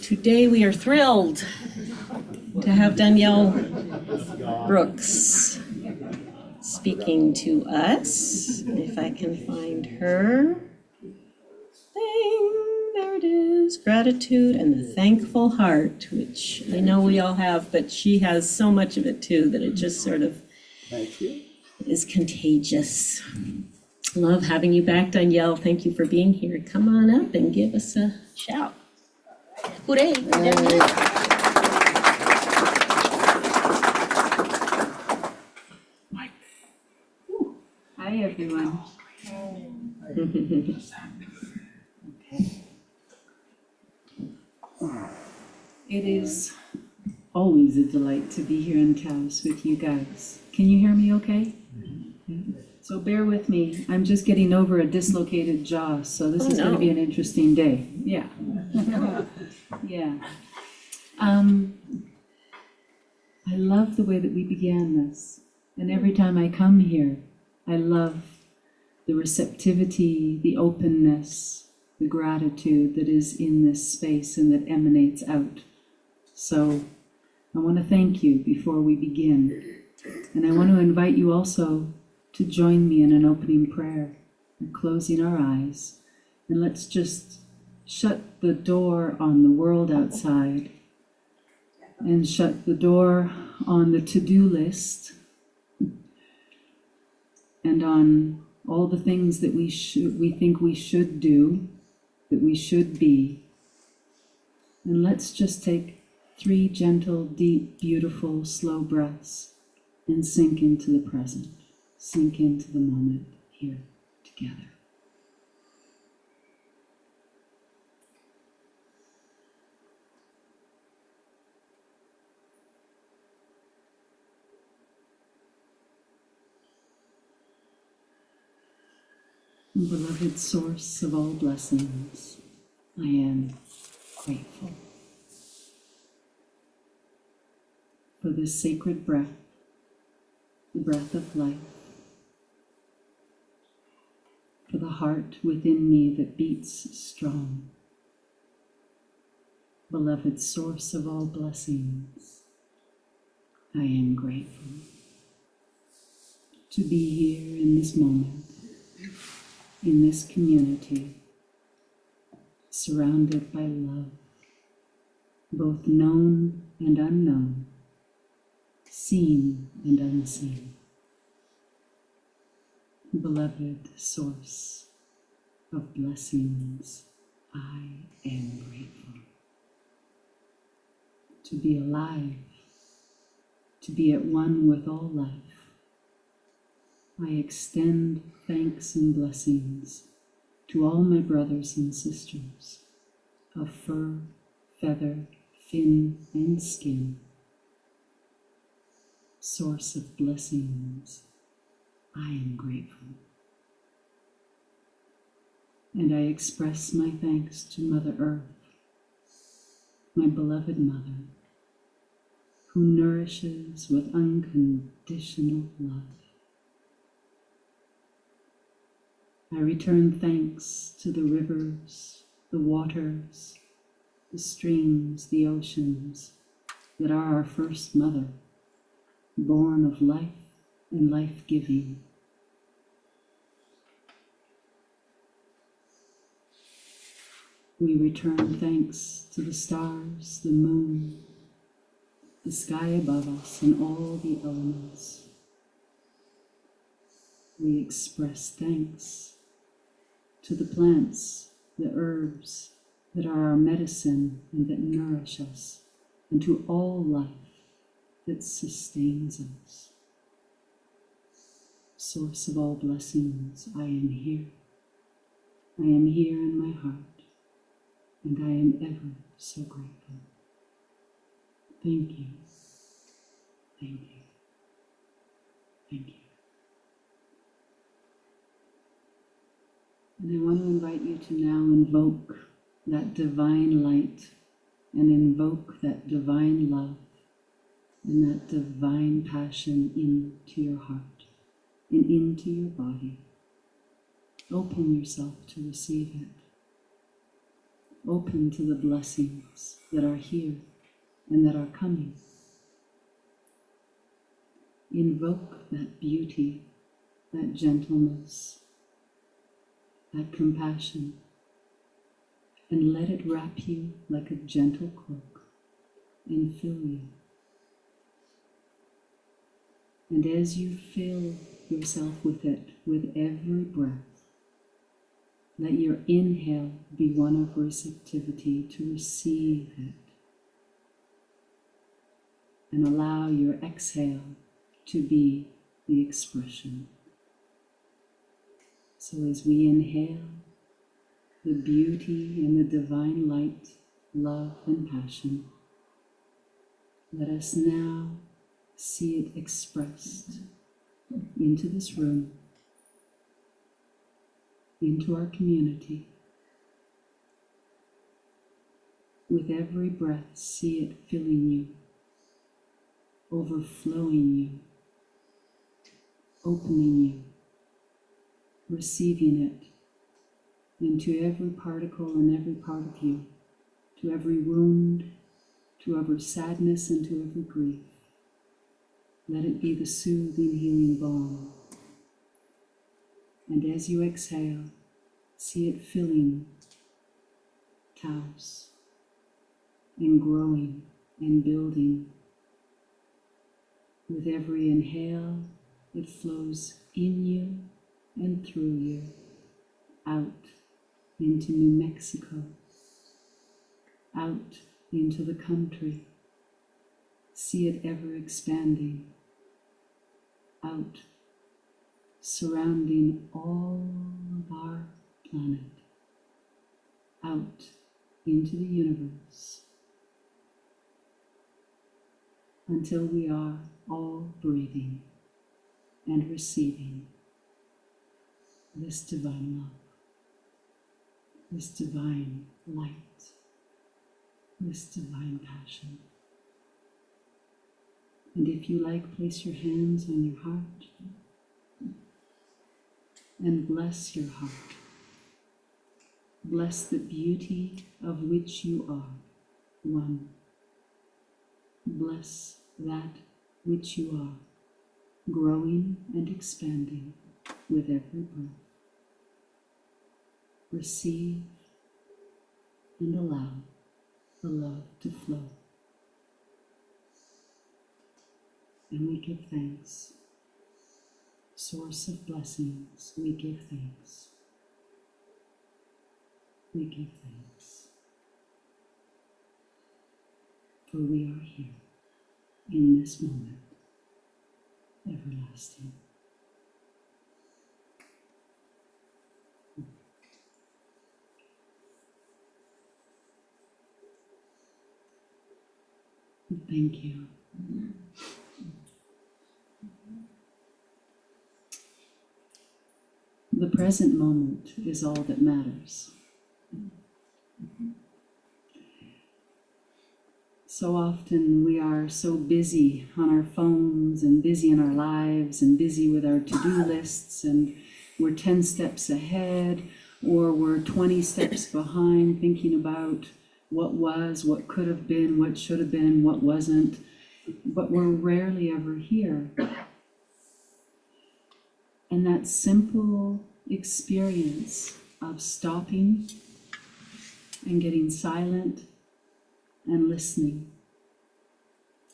Today we are thrilled to have Danielle Brooks speaking to us. If I can find her thing, there it is. Gratitude and the thankful heart, which I know we all have, but she has so much of it too that it just sort of is contagious. Love having you back, Danielle. Thank you for being here. Come on up and give us a shout. Hooray! Hi, everyone. It is always a delight to be here in Taos with you guys. Can you hear me okay? So bear with me. I'm just getting over a dislocated jaw, so this is going to be an interesting day. Yeah. Yeah. I love the way that we began this. And every time I come here, I love the receptivity, the openness, the gratitude that is in this space and that emanates out. So I want to thank you before we begin. And I want to invite you also to join me in an opening prayer and closing our eyes. And let's just shut the door on the world outside and shut the door on the to-do list and on all the things that we think we should do, that we should be. And let's just take 3 gentle, deep, beautiful, slow breaths and sink into the present, sink into the moment here together. Beloved source of all blessings, I am grateful for this sacred breath, the breath of life, for the heart within me that beats strong. Beloved source of all blessings, I am grateful to be here in this moment, in this community, surrounded by love, both known and unknown, seen and unseen. Beloved source of blessings, I am grateful to be alive, to be at one with all life. I extend thanks and blessings to all my brothers and sisters of fur, feather, fin, and skin. Source of blessings, I am grateful. And I express my thanks to Mother Earth, my beloved Mother, who nourishes with unconditional love. I return thanks to the rivers, the waters, the streams, the oceans that are our first mother, born of life and life-giving. We return thanks to the stars, the moon, the sky above us, and all the elements. We express thanks to the plants, the herbs that are our medicine and that nourish us, and to all life that sustains us. Source of all blessings, I am here. I am here in my heart, and I am ever so grateful. Thank you. Thank you. Thank you. And I want to invite you to now invoke that divine light and invoke that divine love and that divine passion into your heart and into your body. Open yourself to receive it. Open to the blessings that are here and that are coming. Invoke that beauty, that gentleness, that compassion, and let it wrap you like a gentle cloak and fill you. And as you fill yourself with it, with every breath, let your inhale be one of receptivity to receive it. And allow your exhale to be the expression. So as we inhale the beauty and the divine light, love and passion, let us now see it expressed into this room, into our community. With every breath, see it filling you, overflowing you, opening you, receiving it into every particle and every part of you, to every wound, to every sadness and to every grief. Let it be the soothing, healing balm. And as you exhale, see it filling Taos and growing and building. With every inhale, it flows in you and through you, out into New Mexico, out into the country. See it ever expanding, out, surrounding all of our planet, out into the universe, until we are all breathing and receiving this divine love, this divine light, this divine passion. And if you like, place your hands on your heart and bless your heart. Bless the beauty of which you are one. Bless that which you are, growing and expanding with every breath. Receive and allow the love to flow. And we give thanks. Source of blessings, we give thanks. We give thanks. For we are here in this moment, everlasting. Thank you. The present moment is all that matters. So often we are so busy on our phones and busy in our lives and busy with our to-do lists, and we're 10 steps ahead or we're 20 steps behind, thinking about what was, what could have been, what should have been, what wasn't, but we're rarely ever here. And that simple experience of stopping and getting silent and listening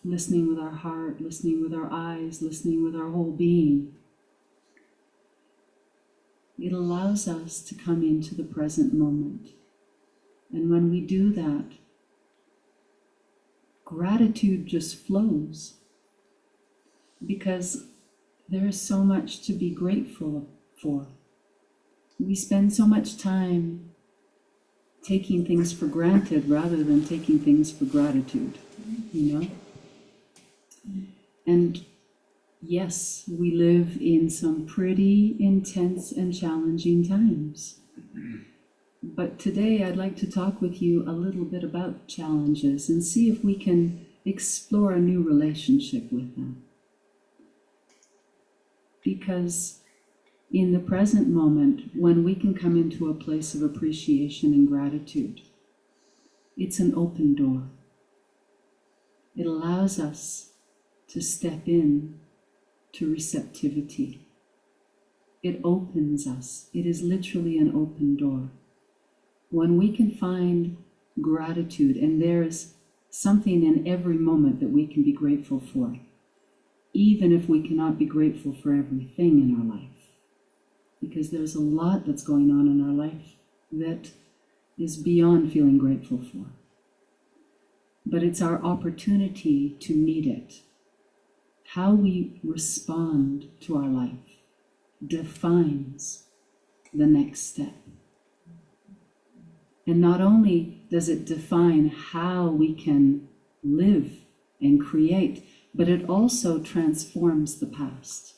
with our heart, listening with our eyes, listening with our whole being, it allows us to come into the present moment. And when we do that, gratitude just flows, because there is so much to be grateful for. We spend so much time taking things for granted rather than taking things for gratitude, you know? And yes, we live in some pretty intense and challenging times. But today I'd like to talk with you a little bit about challenges and see if we can explore a new relationship with them. Because in the present moment, when we can come into a place of appreciation and gratitude, It's an open door. It allows us to step in to receptivity. It opens us. It is literally an open door. When we can find gratitude, and there's something in every moment that we can be grateful for, even if we cannot be grateful for everything in our life, because there's a lot that's going on in our life that is beyond feeling grateful for. But it's our opportunity to meet it. How we respond to our life defines the next step. And not only does it define how we can live and create, but it also transforms the past.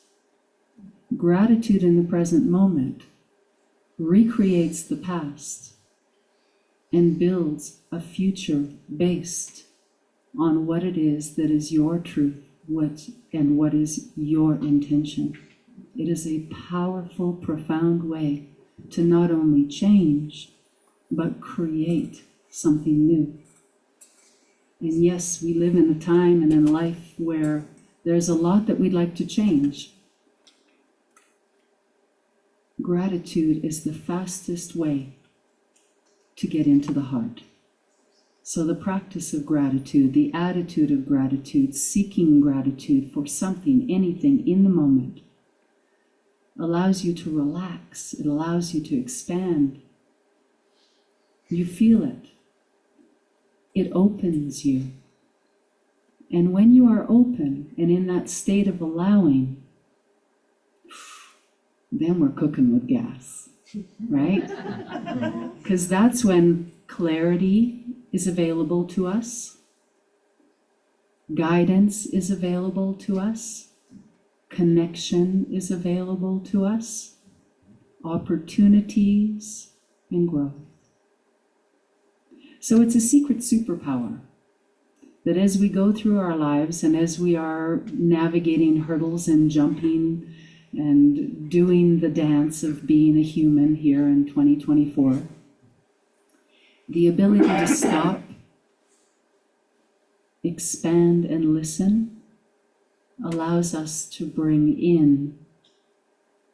Gratitude in the present moment recreates the past and builds a future based on what it is that is your truth, what is your intention. It is a powerful, profound way to not only change, but create something new. And yes, we live in a time and in life where there's a lot that we'd like to change. Gratitude is the fastest way to get into the heart. So the practice of gratitude, the attitude of gratitude, seeking gratitude for something, anything in the moment, allows you to relax. It allows you to expand. You feel it. It opens you. And when you are open and in that state of allowing, then we're cooking with gas, right? Because that's when clarity is available to us, guidance is available to us, connection is available to us, opportunities and growth. So it's a secret superpower that as we go through our lives and as we are navigating hurdles and jumping and doing the dance of being a human here in 2024, the ability to stop, expand, and listen allows us to bring in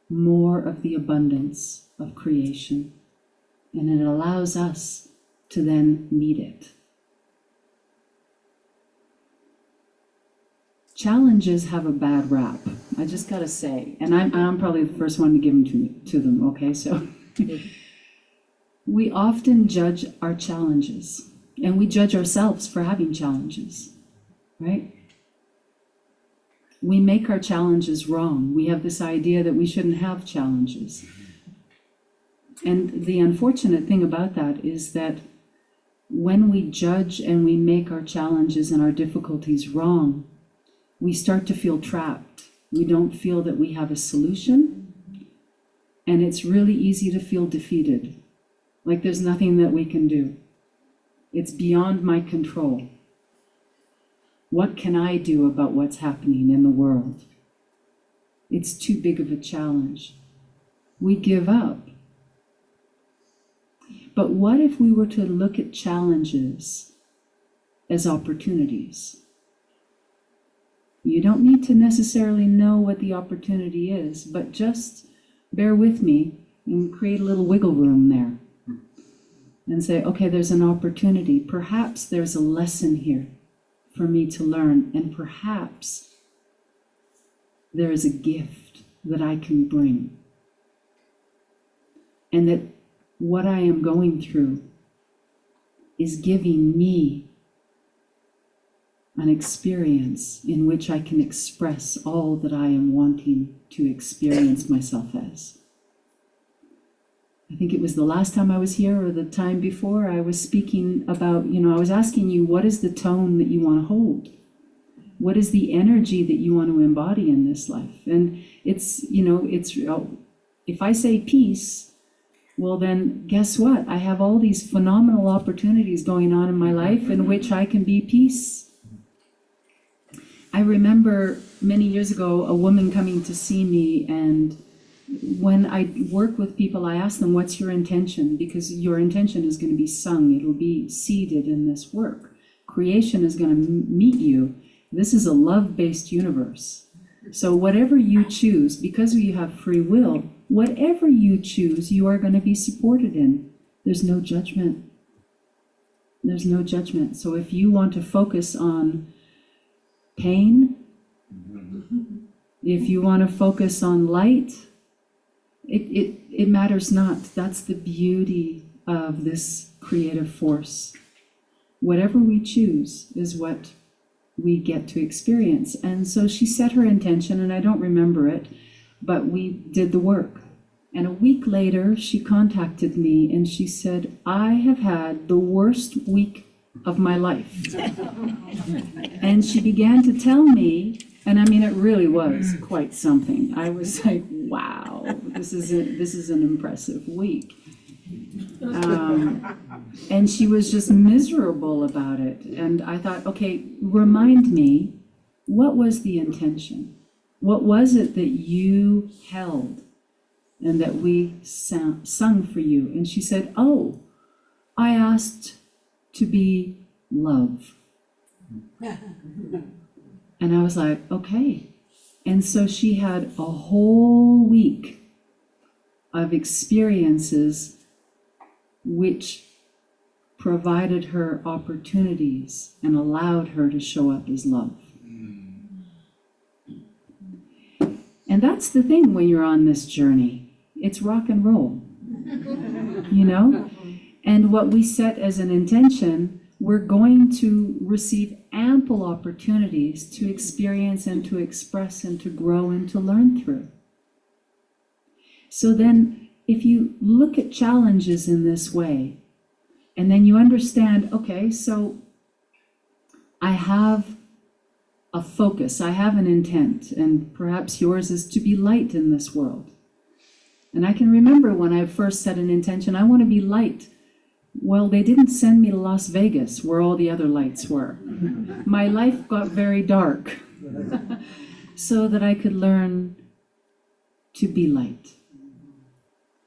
more of the abundance of creation. And it allows us to then meet it. Challenges have a bad rap, I just gotta say, and I'm probably the first one to give them to them, okay? So we often judge our challenges, and we judge ourselves for having challenges, right? We make our challenges wrong. We have this idea that we shouldn't have challenges. And the unfortunate thing about that is that when we judge and we make our challenges and our difficulties wrong, we start to feel trapped. We don't feel that we have a solution, and it's really easy to feel defeated. Like there's nothing that we can do. It's beyond my control. What can I do about what's happening in the world? It's too big of a challenge. We give up. But what if we were to look at challenges as opportunities? You don't need to necessarily know what the opportunity is, but just bear with me and create a little wiggle room there. And say, okay, there's an opportunity. Perhaps there's a lesson here for me to learn, and perhaps there is a gift that I can bring. And that what I am going through is giving me an experience in which I can express all that I am wanting to experience myself as. I think it was the last time I was here or the time before I was speaking about, I was asking you, what is the tone that you want to hold? What is the energy that you want to embody in this life? And it's if I say peace, well then guess what? I have all these phenomenal opportunities going on in my life in which I can be peace. I remember many years ago a woman coming to see me, and when I work with people, I ask them, what's your intention? Because your intention is going to be sung. It'll be seeded in this work. Creation is going to meet you. This is a love-based universe. So whatever you choose, because you have free will, whatever you choose, you are going to be supported in. There's no judgment. There's no judgment. So if you want to focus on pain, if you want to focus on light, it matters not. That's the beauty of this creative force. Whatever we choose is what we get to experience. And so she set her intention, and I don't remember it, but we did the work. And a week later, she contacted me and she said, I have had the worst week of my life. And she began to tell me, and I mean, it really was quite something. I was like, wow, this is an impressive week. And she was just miserable about it. And I thought, okay, remind me, what was the intention? What was it that you held and that we sung for you? And she said, oh, I asked to be love. And I was like, okay. And so she had a whole week of experiences which provided her opportunities and allowed her to show up as love. And that's the thing when you're on this journey. It's rock and roll, you know? And what we set as an intention, we're going to receive ample opportunities to experience and to express and to grow and to learn through. So then, if you look at challenges in this way, and then you understand, okay, so I have a focus, I have an intent, and perhaps yours is to be light in this world. And I can remember when I first set an intention, I want to be light. Well, they didn't send me to Las Vegas where all the other lights were. My life got very dark so that I could learn to be light,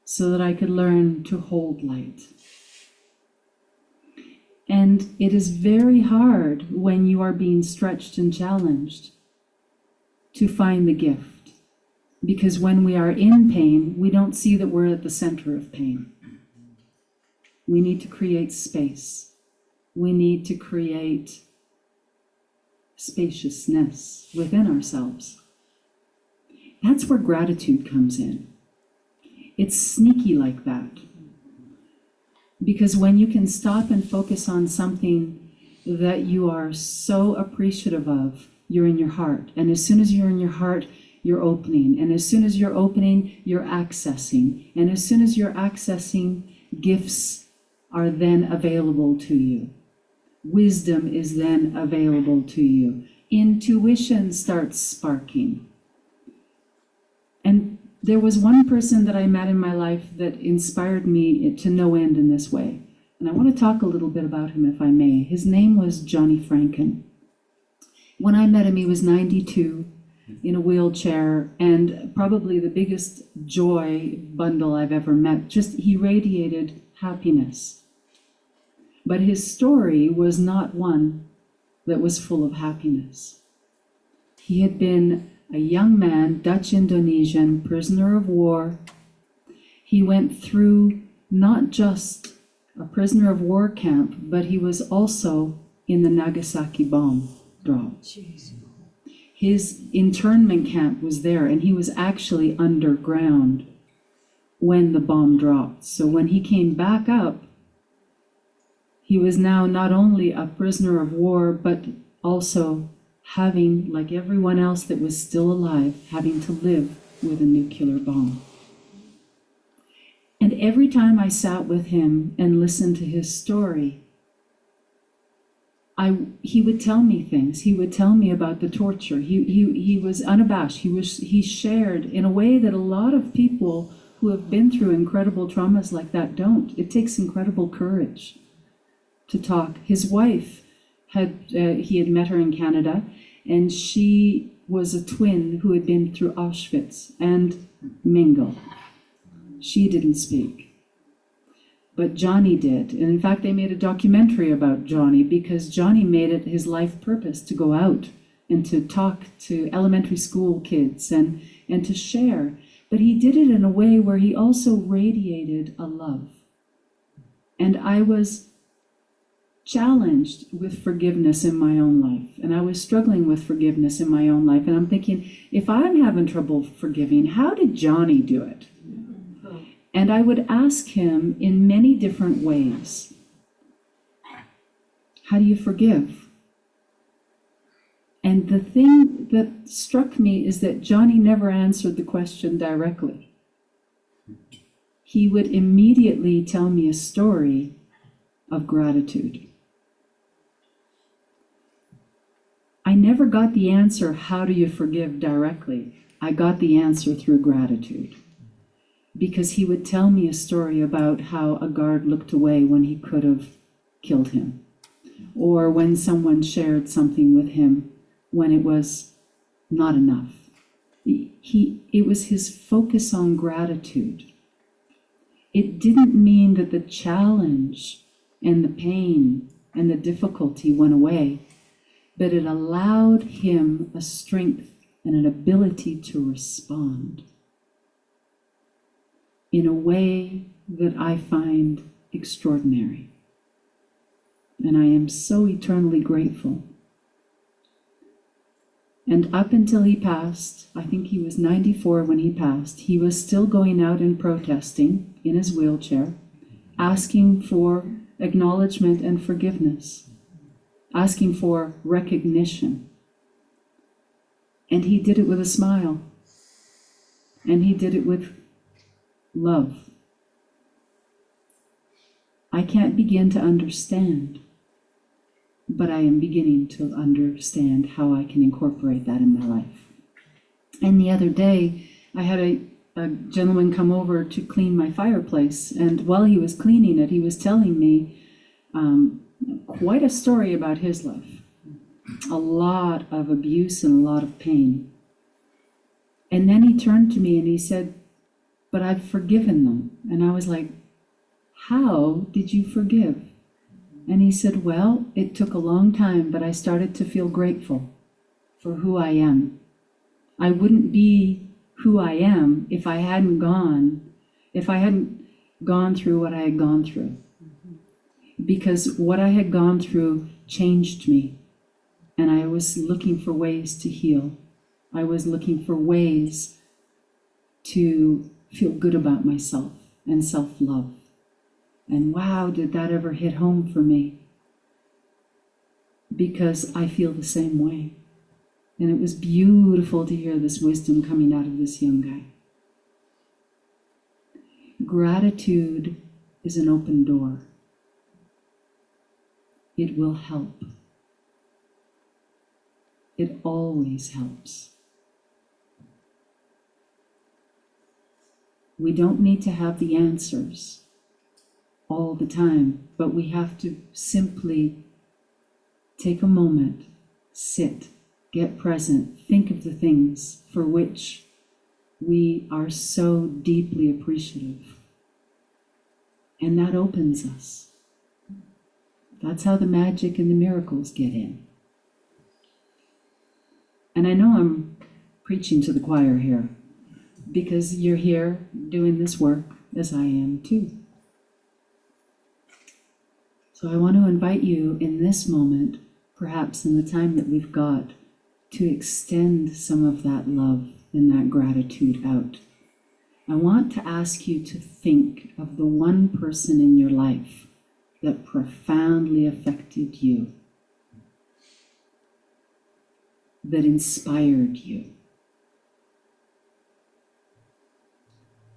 so that I could learn to hold light. And it is very hard when you are being stretched and challenged to find the gift. Because when we are in pain, we don't see that we're at the center of pain. We need to create space. We need to create spaciousness within ourselves. That's where gratitude comes in. It's sneaky like that. Because when you can stop and focus on something that you are so appreciative of, you're in your heart. And as soon as you're in your heart, you're opening. And as soon as you're opening, you're accessing. And as soon as you're accessing, gifts are then available to you. Wisdom is then available to you. Intuition starts sparking. And there was one person that I met in my life that inspired me to no end in this way. And I want to talk a little bit about him, if I may. His name was Johnny Franken. When I met him, he was 92, in a wheelchair, and probably the biggest joy bundle I've ever met. Just, he radiated happiness. But his story was not one that was full of happiness. He had been a young man, Dutch-Indonesian, prisoner of war. He went through not just a prisoner of war camp, but he was also in the Nagasaki bomb drop. Jeez. His internment camp was there, and he was actually underground when the bomb dropped. So when he came back up, he was now not only a prisoner of war, but also having, like everyone else that was still alive, having to live with a nuclear bomb. And every time I sat with him and listened to his story, he would tell me things. He would tell me about the torture. He was unabashed. He shared in a way that a lot of people who have been through incredible traumas like that don't. It takes incredible courage to talk. His wife he had met her in Canada, and she was a twin who had been through Auschwitz and Mingle. She didn't speak, but Johnny did. And in fact, they made a documentary about Johnny because Johnny made it his life purpose to go out and to talk to elementary school kids and to share. But he did it in a way where he also radiated a love. And I was challenged with forgiveness in my own life. And I was struggling with forgiveness in my own life. And I'm thinking, if I'm having trouble forgiving, how did Johnny do it? And I would ask him in many different ways, how do you forgive? And the thing that struck me is that Johnny never answered the question directly. He would immediately tell me a story of gratitude. I never got the answer, how do you forgive, directly. I got the answer through gratitude. Because he would tell me a story about how a guard looked away when he could have killed him. Or when someone shared something with him when it was not enough. It was his focus on gratitude. It didn't mean that the challenge and the pain and the difficulty went away, but it allowed him a strength and an ability to respond in a way that I find extraordinary. And I am so eternally grateful. And up until he passed, I think he was 94 when he passed, he was still going out and protesting in his wheelchair, asking for acknowledgement and forgiveness, asking for recognition. And he did it with a smile. And he did it with love. I can't begin to understand, but I am beginning to understand how I can incorporate that in my life. And the other day, I had a gentleman come over to clean my fireplace, and while he was cleaning it, he was telling me quite a story about his life. A lot of abuse and a lot of pain. And then he turned to me and he said, but I've forgiven them. And I was like, how did you forgive? And he said, well, it took a long time, but I started to feel grateful for who I am. I wouldn't be who I am if I hadn't gone through what I had gone through. Because what I had gone through changed me. And I was looking for ways to heal. I was looking for ways to feel good about myself and self-love. And wow, did that ever hit home for me? Because I feel the same way. And it was beautiful to hear this wisdom coming out of this young guy. Gratitude is an open door. It will help. It always helps. We don't need to have the answers all the time, but we have to simply take a moment, sit, get present, think of the things for which we are so deeply appreciative. And that opens us. That's how the magic and the miracles get in. And I know I'm preaching to the choir here, because you're here doing this work as I am too. So I want to invite you in this moment, perhaps in the time that we've got, to extend some of that love and that gratitude out. I want to ask you to think of the one person in your life that profoundly affected you, that inspired you,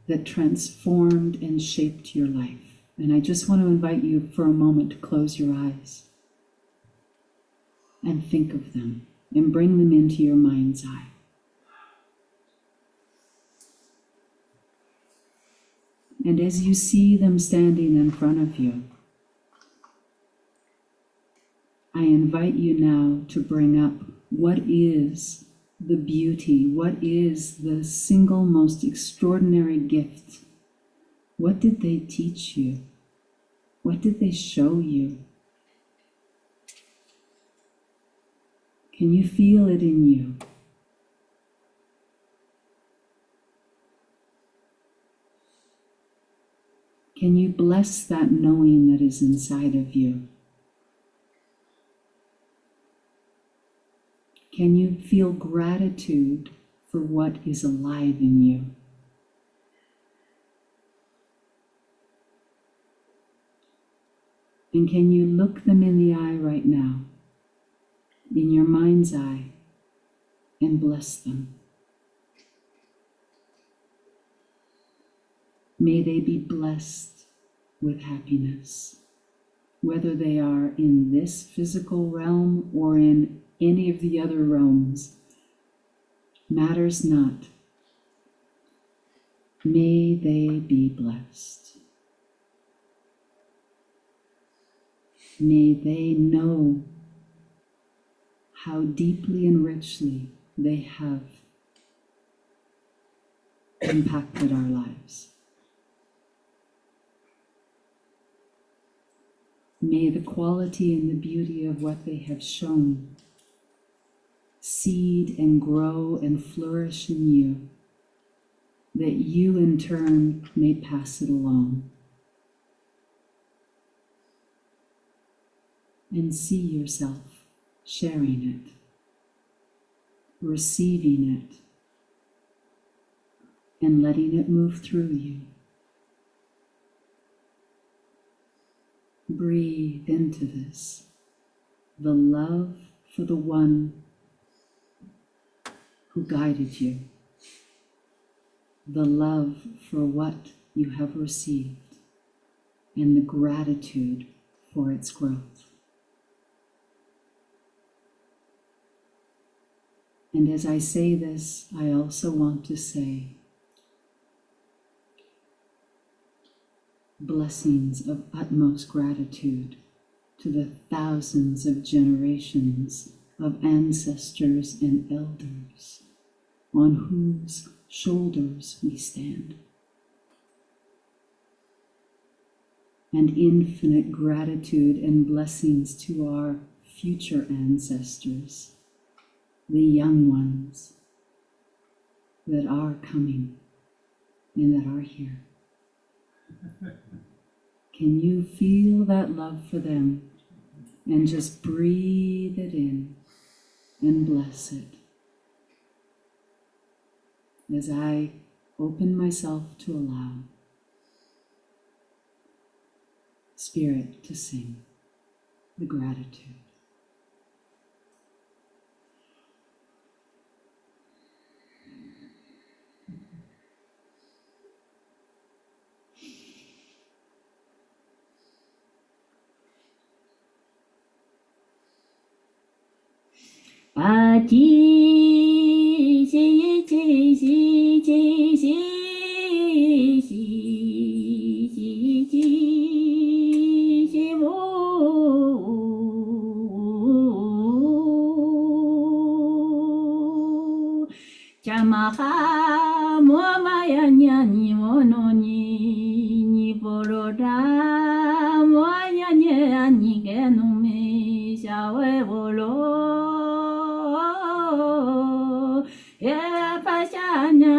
that transformed and shaped your life. And I just want to invite you for a moment to close your eyes and think of them and bring them into your mind's eye. And as you see them standing in front of you, I invite you now to bring up what is the beauty? What is the single most extraordinary gift? What did they teach you? What did they show you? Can you feel it in you? Can you bless that knowing that is inside of you? Can you feel gratitude for what is alive in you? And can you look them in the eye right now, in your mind's eye, and bless them? May they be blessed with happiness, whether they are in this physical realm or in any of the other realms. Matters not. May they be blessed. May they know how deeply and richly they have impacted our lives. May the quality and the beauty of what they have shown seed and grow and flourish in you, that you in turn may pass it along. And see yourself sharing it, receiving it, and letting it move through you. Breathe into this, the love for the one who guided you, the love for what you have received, and the gratitude for its growth. And as I say this, I also want to say blessings of utmost gratitude to the thousands of generations of ancestors and elders on whose shoulders we stand. And infinite gratitude and blessings to our future ancestors, the young ones that are coming and that are here. Can you feel that love for them and just breathe it in and bless it as I open myself to allow Spirit to sing the gratitude. Chamaha moya nyani mononi ni boroda moya nyani genume shawe bolo e pasanya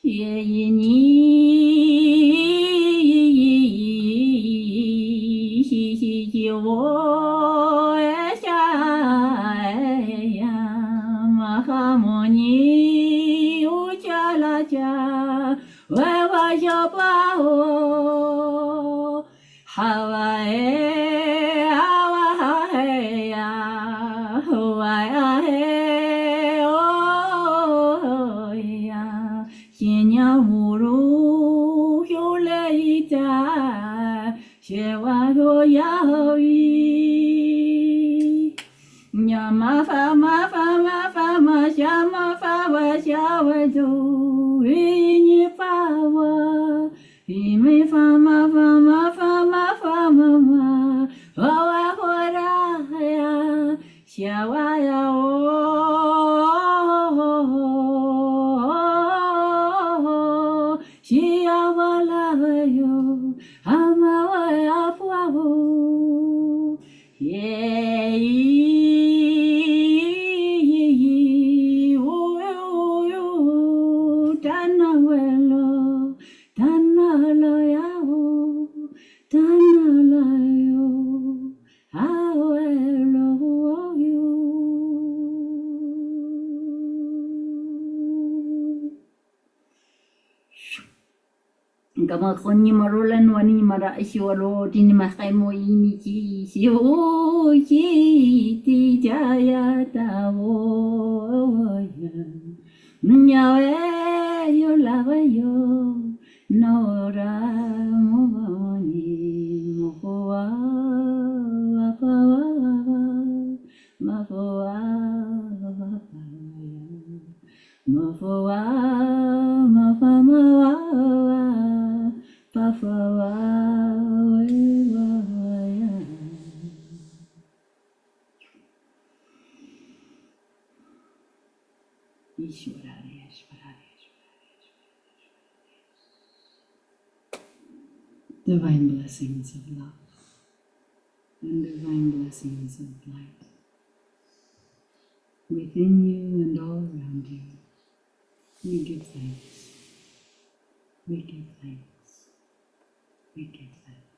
ye ni wo Mahamoni uchalacha wewa jopao hawae hawaea hawae oya shinyamuru hyuleita shewa yawi Nyama fama shama fawa shawa do ini fawa imi fama ma hawa hora ya Shawaya o Shiawalayo Hamawaya Puawo Ye o Tanawelo Tanalayo Tanalayo Awelo you Kama koni marolan wani mara isiwalo tini makemo imiki siyo ti jaya tawo nyawe yo lava yo nora moni mokoa mafoa mafoa mafamawa pafawa Ishwarari, Ishwarari, divine blessings of love and divine blessings of light within you and all around you. We give thanks. We give thanks. We give thanks.